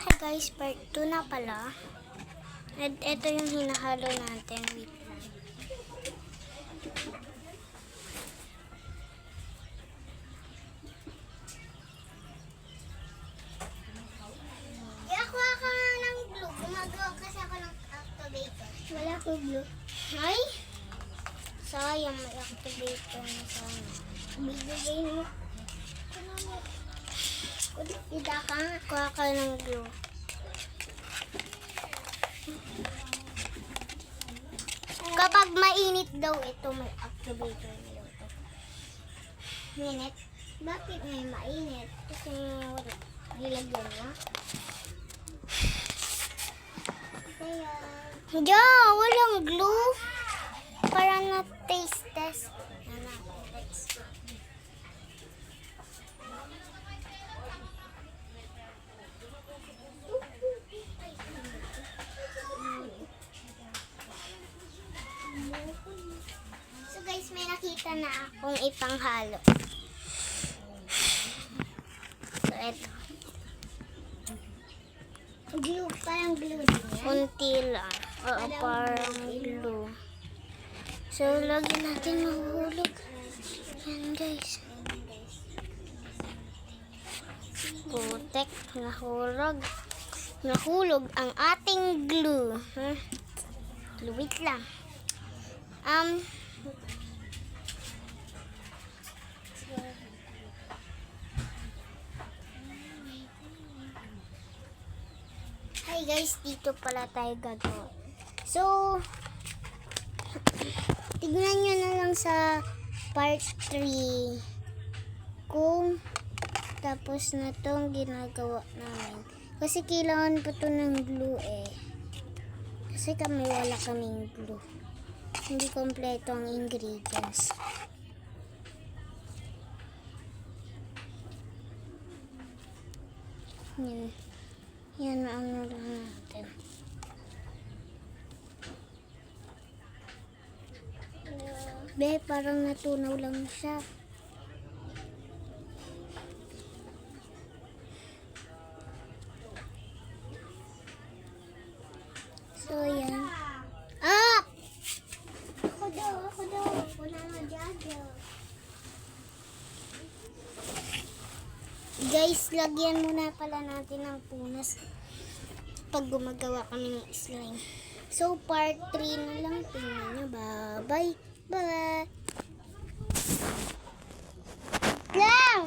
Hi guys, part 2 na pala. At ito yung hinahalo natin. Wait lang. Kuha ka ng glue. Gumagawa kasi ako ng activator. Wala ko glue. Ay! Sayang, may activator na sana. Bibigay mo. Ida ka. Kuha ka ng glue. Kapag mainit daw ito, may activator na daw ito. Minute? Bakit may mainit? Kasi wala. Nilagyan na. Kaya... Diyo! Walang glue! Para na taste test. So guys, may nakita na akong ipanghalo. So eto. Glue, parang glue din yan? Kunti lang. Oo, parang glue. So, lagyan natin mahulog. Yan guys. Putek, nahulog. Nahulog ang ating glue. Wait lang. Hi guys, dito pala tayo gagawin. So, tignan nyo na lang sa part 3 kung tapos na tong ginagawa namin. Kasi kailangan pa to ng glue eh. Kasi wala kaming glue. Hindi kompleto ang ingredients. Yan. Yan ang lang natin. Be, parang natunaw lang siya. So, yan. Ah! Ako daw. Wala na dyan. Guys, lagyan muna pala natin ng punas pag gumagawa kami ng slime. So, part 3 na lang. Tingnan nyo. Bye-bye. Bye! Lang!